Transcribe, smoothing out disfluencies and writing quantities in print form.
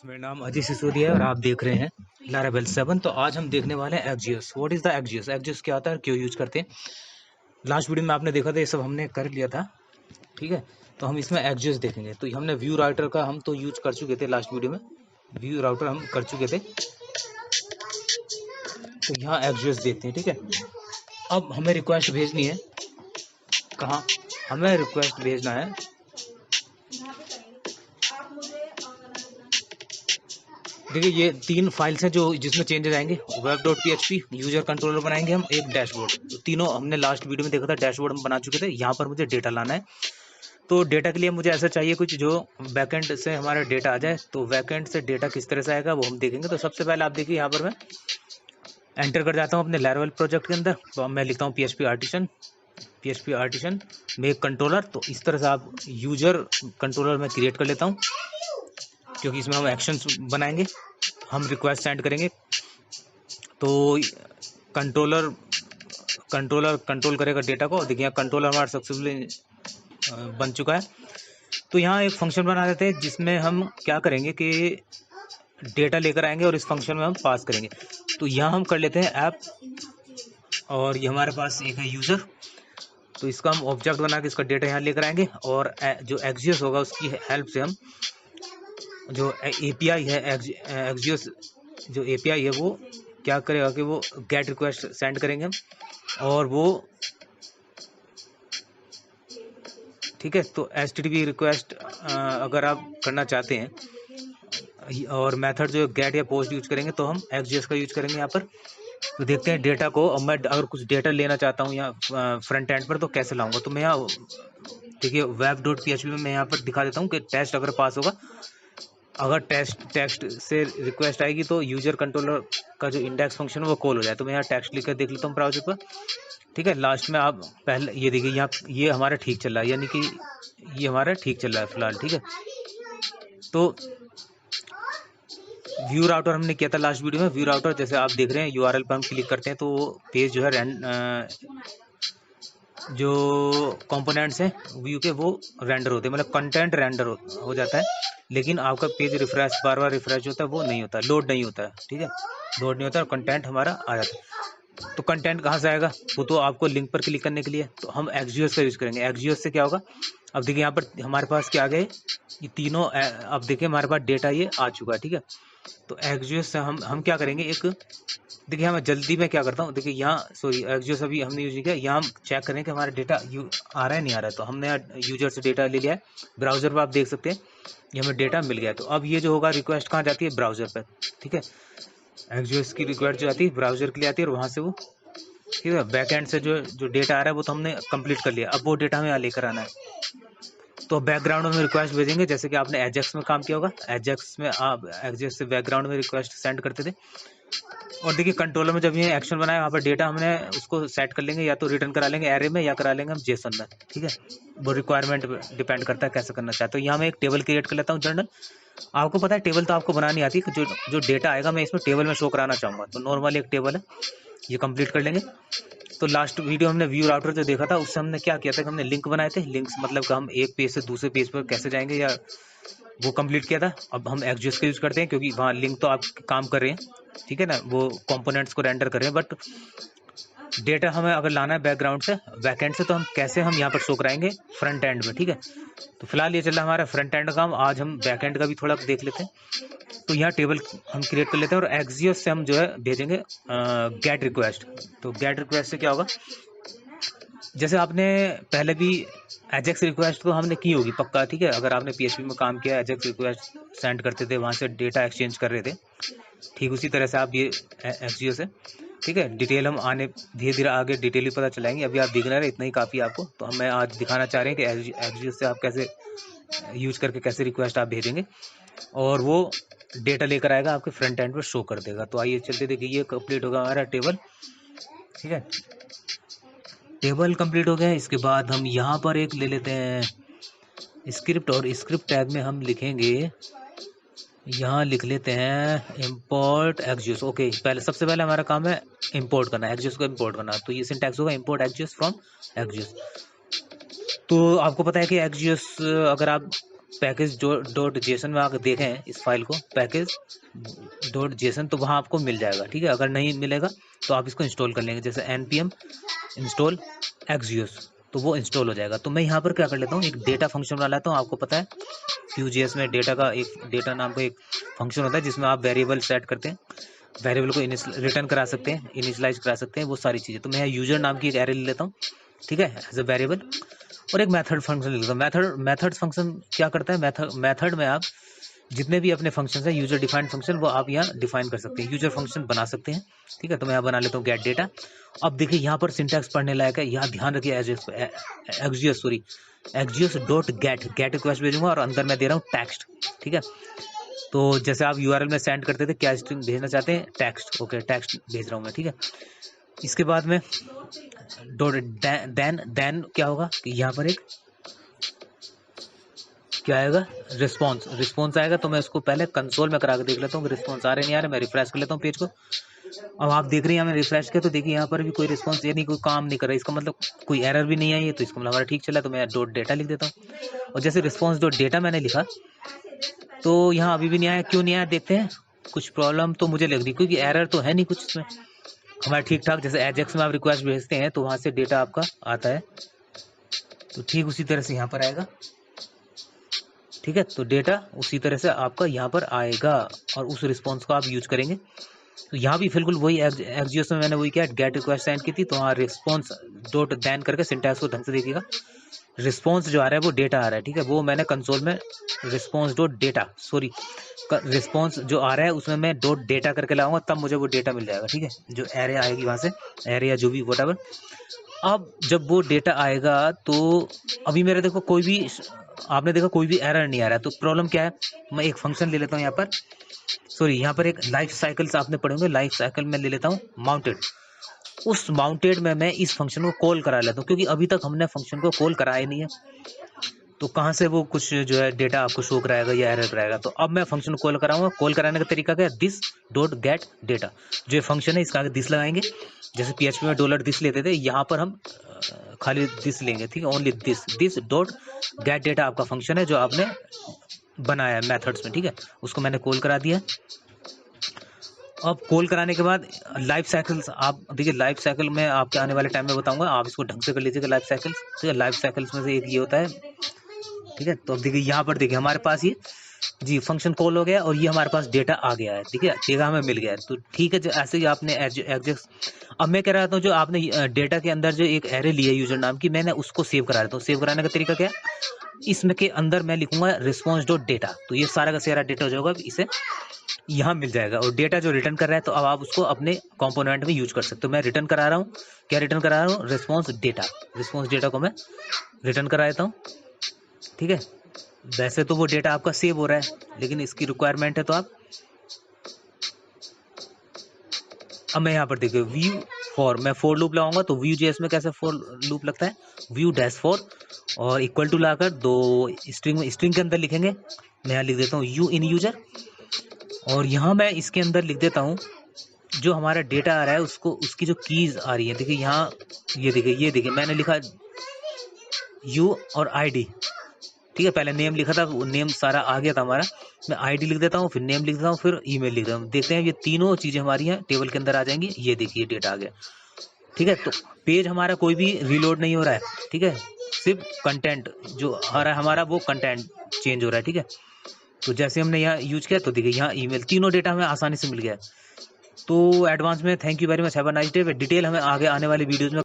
मेरा नाम अजय सिसोदिया है और आप देख रहे हैं लारावेल 7। तो आज हम देखने वाले हैं Axios. What is the Axios? Axios क्या होता है, क्यों यूज करते हैं? लास्ट वीडियो में आपने देखा था, ये सब हमने कर लिया था। ठीक है, तो हम इसमें एक्जियोस देखेंगे। तो हमने व्यू राउटर का हम तो यूज कर चुके थे लास्ट वीडियो में, व्यू राउटर हम कर चुके थे। तो यहाँ एक्जियोस देखते हैं। ठीक है, अब हमें रिक्वेस्ट भेजनी है। कहाँ हमें रिक्वेस्ट भेजना है? देखिए, ये 3 फाइल्स हैं जो जिसमें चेंजेस आएंगे। web.php, यूजर कंट्रोलर बनाएंगे हम, एक डैशबोर्ड। तो तीनों हमने लास्ट वीडियो में देखा था, डैशबोर्ड हम बना चुके थे। यहाँ पर मुझे डेटा लाना है। तो डेटा के लिए मुझे ऐसा चाहिए कुछ जो बैकएंड से हमारा डेटा आ जाए। तो बैकएंड से डेटा किस तरह से आएगा वो हम देखेंगे। तो सबसे पहले आप देखिए, यहाँ पर मैं एंटर कर जाता हूँ अपने लैरावेल प्रोजेक्ट के अंदर। तो मैं लिखता हूँ PHP आर्टिसन मेक कंट्रोलर। तो इस तरह से आप यूजर कंट्रोलर में क्रिएट कर लेता हूँ, क्योंकि इसमें हम एक्शंस बनाएंगे, हम रिक्वेस्ट सेंड करेंगे। तो कंट्रोलर कंट्रोल करेगा डेटा को। देखिए, यहाँ कंट्रोलर हमारा सक्सेसफुली बन चुका है। तो यहाँ एक फंक्शन बना देते हैं जिसमें हम क्या करेंगे कि डेटा लेकर आएंगे और इस फंक्शन में हम पास करेंगे। तो यहाँ हम कर लेते हैं ऐप, और ये हमारे पास एक है यूज़र। तो इसका हम ऑब्जेक्ट बना के इसका डेटा यहाँ लेकर आएंगे, और जो एक्जियोस होगा उसकी हेल्प से हम जो API है, एक्जियोस जो API है वो क्या करेगा कि वो गेट रिक्वेस्ट सेंड करेंगे हम, और वो ठीक है। तो HTTP रिक्वेस्ट अगर आप करना चाहते हैं और मेथड जो गेट या पोस्ट यूज करेंगे, तो हम एक्जियोस का यूज करेंगे यहाँ पर। तो देखते हैं डेटा को। अब मैं अगर कुछ डेटा लेना चाहता हूँ यहाँ फ्रंट एंड पर, तो कैसे लाऊंगा? तो मैं यहाँ देखिए web.php में मैं यहाँ पर दिखा देता हूँ कि टेस्ट अगर पास होगा, अगर टेक्स्ट से रिक्वेस्ट आएगी तो यूजर कंट्रोलर का जो इंडेक्स फंक्शन है वो कॉल हो जाए। तो मैं यहाँ टेक्स्ट लिख कर देख लेता हूँ ब्राउजर पर। ठीक है, लास्ट में आप पहले ये देखिए, यहाँ ये हमारा ठीक चल रहा है, यानी कि ये हमारा ठीक चल रहा है फिलहाल। ठीक है, तो व्यू राउटर हमने किया था लास्ट वीडियो में। व्यू राउटर जैसे आप देख रहे हैं, URL पर हम क्लिक करते हैं तो पेज जो है जो कंपोनेंट्स हैं व्यू के वो रेंडर होते हैं, मतलब कंटेंट रेंडर हो जाता है। लेकिन आपका पेज रिफ्रेश बार बार रिफ्रेश होता है, वो नहीं होता, लोड नहीं होता है। ठीक है, लोड नहीं होता और कंटेंट हमारा आ जाता है। तो कंटेंट कहाँ से आएगा? वो तो आपको लिंक पर क्लिक करने के लिए तो हम एक्जियोस का यूज़ करेंगे। एक्जियोस से क्या होगा? अब देखिए, यहाँ पर हमारे पास क्या आ गए, ये तीनों। अब देखिए, हमारे पास डेटा ये आ चुका है। ठीक है, तो एक्जियोस से हम क्या करेंगे, एक देखिए हमें जल्दी में क्या करता हूँ, देखिए यहाँ सॉरी एक्जियोस अभी हमने यूज किया। यहाँ हम चेक करें कि हमारा डेटा आ रहा है नहीं आ रहा है। तो हमने यहाँ यूजर से डेटा ले लिया है। ब्राउजर पर आप देख सकते हैं ये हमें डेटा मिल गया। तो अब ये जो होगा, रिक्वेस्ट कहाँ जाती है? ब्राउजर पर। ठीक है, एक्जियोस की रिक्वेस्ट जो आती है ब्राउजर के लिए आती है, और वहाँ से वो ठीक है बैकएंड से जो डेटा आ रहा है वो तो हमने कंप्लीट कर लिया। अब वो डेटा हमें यहाँ लेकर आना है। तो बैकग्राउंड में रिक्वेस्ट भेजेंगे, जैसे कि आपने एजेक्स में काम किया होगा। एजेक्स में आप एजेक्स से बैकग्राउंड में रिक्वेस्ट सेंड करते थे। और देखिए, कंट्रोलर में जब ये एक्शन बनाया, वहाँ पर डेटा हमने उसको सेट कर लेंगे, या तो रिटर्न करा लेंगे एरे में, या करा लेंगे हम जेसन में। ठीक है, वो रिक्वायरमेंट डिपेंड करता है कैसे करना चाहते हो। यहाँ मैं एक टेबल क्रिएट कर लेता हूँ, जर्नल। आपको पता है टेबल तो आपको बनानी आती है, जो डेटा आएगा मैं इसमें टेबल में शो कराना चाहूँगा। तो नॉर्मल एक टेबल है, ये कंप्लीट कर लेंगे। तो लास्ट वीडियो हमने व्यू राउटर जो देखा था, उससे हमने क्या किया था कि हमने लिंक बनाए थे। लिंक्स मतलब कि हम एक पेज से दूसरे पेज पर कैसे जाएंगे, या वो कंप्लीट किया था। अब हम एक्जियोस का यूज करते हैं, क्योंकि वहाँ लिंक तो आप काम कर रहे हैं, ठीक है ना, वो कंपोनेंट्स को रेंडर कर रहे हैं। बट डेटा हमें अगर लाना है बैकग्राउंड से, बैकएंड से, तो हम कैसे हम यहाँ पर शो कराएंगे? फ्रंट एंड में। ठीक है, तो फिलहाल ये चल रहा है हमारा फ्रंट एंड का काम। आज हम बैक एंड का भी थोड़ा देख लेते हैं। तो यहाँ टेबल हम क्रिएट कर लेते हैं, और एक्जियोस से हम जो है भेजेंगे गेट रिक्वेस्ट। तो गेट रिक्वेस्ट से क्या होगा, जैसे आपने पहले भी एजेक्स रिक्वेस्ट तो हमने की होगी पक्का। ठीक है, अगर आपने PHP में काम किया, एजेक्स रिक्वेस्ट सेंड करते थे, वहाँ से डेटा एक्सचेंज कर रहे थे, ठीक उसी तरह से आप ये एक्जियोस से। ठीक है, डिटेल हम आने धीरे धीरे आगे डिटेल ही पता चलाएंगे। अभी आप दिख रहे हैं, इतना ही काफ़ी आपको। तो हम मैं आज दिखाना चाह रहे हैं कि एक्जियोस से आप कैसे यूज करके कैसे रिक्वेस्ट आप भेजेंगे, और वो डेटा लेकर आएगा आपके फ्रंट एंड पर शो कर देगा। तो आइए चलते, देखिए ये कंप्लीट होगा हमारा टेबल। ठीक है, टेबल कंप्लीट हो गया। इसके बाद हम यहाँ पर एक ले लेते हैं स्क्रिप्ट, और स्क्रिप्ट टैग में हम लिखेंगे, यहाँ लिख लेते हैं इंपोर्ट एक्जियोस। ओके, पहले सबसे पहले हमारा काम है इंपोर्ट करना, एक्जियोस को इंपोर्ट करना। तो ये सिंटैक्स होगा इंपोर्ट एक्जियोस फ्रॉम एक्जियोस। तो आपको पता है कि एक्जियोस अगर आप पैकेज डॉट जेसन में आकर देखें इस फाइल को, पैकेज डॉट जेसन, तो वहाँ आपको मिल जाएगा, ठीक है। अगर नहीं मिलेगा तो आप इसको इंस्टॉल कर लेंगे, जैसे npm इंस्टॉल एक्सजीएस, तो वो इंस्टॉल हो जाएगा। तो मैं यहाँ पर क्या कर लेता हूँ, एक डेटा फंक्शन बना लेता हूँ। आपको पता है Vue.js में डेटा नाम का एक फंक्शन होता है जिसमें आप वेरिएबल सेट करते हैं, वेरिएबल को रिटर्न करा सकते हैं, इनिशियलाइज करा सकते हैं, वो सारी चीज़ें। तो मैं यूजर नाम की एक एरे ले लेता हूँ, ठीक है, एज अ वेरिएबल, और एक मेथड फंक्शन ले लेता हूँ। मेथड फंक्शन क्या करता है, मेथड में आप जितने भी अपने फंक्शन है यूजर डिफाइंड फंक्शन, वो आप यहाँ डिफाइन कर सकते हैं, यूजर फंक्शन बना सकते हैं, ठीक है। तो मैं यहाँ बना लेता हूँ गेट डेटा। अब देखिए यहाँ पर सिंटैक्स पढ़ने लायक है, यहाँ ध्यान रखिए, एक्सजीएस डॉट गेट रिक्वेस्ट भेजूंगा और अंदर मैं दे रहा हूँ टेक्स्ट, ठीक है। तो जैसे आप यूआरएल में सेंड करते थे, क्या स्ट्रिंग भेजना चाहते हैं, टेक्स्ट, ओके, टेक्स्ट भेज रहा हूँ मैं, ठीक है। इसके बाद में डॉट देन क्या होगा कि यहाँ पर एक क्या आएगा, रिस्पॉन्स आएगा। तो मैं उसको पहले कंसोल में करा के देख लेता हूँ कि रिस्पॉन्स आ रहे नहीं आ रहे। मैं रिफ्रेश कर लेता हूँ पेज को। अब आप देख रहे हैं, मैंने रिफ्रेश किया तो देखिए यहाँ पर भी कोई रिस्पॉन्स, यानी कोई काम नहीं कर रहा है, इसका मतलब कोई एरर भी नहीं आई है, तो इसका मतलब हमारा ठीक चला। तो मैं डॉट डेटा लिख देता हूँ, और जैसे रिस्पॉन्स डॉट डेटा मैंने लिखा तो यहाँ अभी भी नहीं आया। क्यों नहीं आया, देखते हैं। कुछ प्रॉब्लम तो मुझे लग रही, क्योंकि एरर तो है नहीं कुछ इसमें, हमारा ठीक ठाक। जैसे एजेक्स में आप रिक्वेस्ट भेजते हैं तो वहाँ से डेटा आपका आता है, तो ठीक उसी तरह से यहाँ पर आएगा, ठीक है। तो डेटा उसी तरह से आपका यहाँ पर आएगा और उस रिस्पॉन्स को आप यूज करेंगे। तो यहाँ भी बिल्कुल वही एक्सजीएस में मैंने वही किया, गेट रिक्वेस्ट सेंड की थी, तो वहाँ रिस्पॉन्स डॉट देन करके सिंटैक्स को ढंग से देखिएगा, रिस्पॉन्स जो आ रहा है वो डेटा आ रहा है, ठीक है। वो मैंने कंसोल में response dot data, sorry, response जो आ रहा है उसमें मैं डॉट डेटा करके लाऊंगा, तब मुझे वो डेटा मिल जाएगा, ठीक है। जो एरे आएगी वहाँ से, एरे या जो भी व्हाटएवर। अब जब वो डेटा आएगा तो अभी मेरे देखो कोई भी, आपने देखा कोई भी एरर नहीं आ रहा है। तो प्रॉब्लम क्या है, मैं एक फंक्शन ले लेता हूँ यहाँ पर, सॉरी यहाँ पर एक लाइफ साइकिल्स आपने पढ़े होंगे, लाइफ साइकिल में ले लेता हूँ माउंटेड। उस माउंटेड में मैं इस फंक्शन को कॉल करा लेता हूँ, क्योंकि अभी तक हमने फंक्शन को कॉल कराया नहीं है, तो कहाँ से वो कुछ जो है डेटा आपको शो कराएगा या एरर कराएगा। तो अब मैं फंक्शन को कॉल कराऊंगा। कॉल कराने का तरीका क्या है, दिस डॉट गेट डेटा, जो ये फंक्शन है इसका आगे दिस लगाएंगे, जैसे PHP में डॉलर दिस लेते थे, यहाँ पर हम खाली दिस लेंगे, ठीक है, only this dot gate data आपका फंक्शन है जो आपने बनाया है मेथड्स में, ठीक है। उसको मैंने कॉल करा दिया। अब कॉल कराने के बाद लाइफ साइकिल्स, आप देखिए लाइफ साइकिल में आपके आने वाले टाइम में बताऊंगा, आप इसको ढंग से कर लीजिएगा लाइफ साइकिल्स, ठीक है। लाइफ साइकिल्स में से एक ये होता है, ठीक है। तो अब देखिए यहाँ पर देखिए हमारे पास ये जी फंक्शन कॉल हो गया और ये हमारे पास डेटा आ गया है, ठीक है, डेटा हमें मिल गया है। तो ठीक है, ऐसे ही आपने एग्जेक्ट, अब मैं कह रहा था जो आपने डेटा के अंदर जो एक एरे ली है यूजर नाम की, मैंने उसको सेव करा देता हूँ। सेव कराने का तरीका क्या है, इसमें के अंदर मैं लिखूंगा रिस्पॉन्स डॉट डेटा, तो ये सारा का सारा डेटा हो जाएगा, इसे यहाँ मिल जाएगा। और डेटा जो रिटर्न कर रहा है तो अब आप उसको अपने कंपोनेंट में यूज कर सकते हो। मैं रिटर्न करा रहा हूँ, क्या रिटर्न करा रहा हूँ, रिस्पॉन्स डेटा को मैं रिटर्न करा देता हूँ, ठीक है। वैसे तो वो डेटा आपका सेव हो रहा है, लेकिन इसकी रिक्वायरमेंट है तो आप, अब मैं यहाँ पर देखिए व्यू फॉर, मैं फॉर लूप लगाऊंगा। तो Vue.js में कैसे फॉर लूप लगता है, व्यू डैश फॉर और इक्वल टू लाकर दो स्ट्रिंग के अंदर लिखेंगे। मैं यहाँ लिख देता हूँ यू इन यूजर, और यहाँ मैं इसके अंदर लिख देता हूँ जो हमारा डेटा आ रहा है उसको, उसकी जो कीज आ रही है, देखिए यहाँ, ये देखिए मैंने लिखा यू और ID, ठीक है। पहले नेम लिखा था, वो नेम सारा आ गया था हमारा। मैं ID लिख देता हूँ, फिर नेम लिख देता हूँ, फिर ईमेल लिख देता हूँ। देखते हैं ये तीनों चीजें हमारी हैं टेबल के अंदर आ जाएंगी। ये देखिए डेटा आ गया, ठीक है। तो पेज हमारा कोई भी रीलोड नहीं हो रहा है, ठीक है, सिर्फ कंटेंट जो आ रहा है हमारा वो कंटेंट चेंज हो रहा है, ठीक है। तो जैसे हमने यहाँ यूज किया तो देखिए यहाँ ईमेल, तीनों डेटा हमें आसानी से मिल गया। तो एडवांस में thank you very much, have a nice day. Detail हमें आगे आने वाले वीडियोज में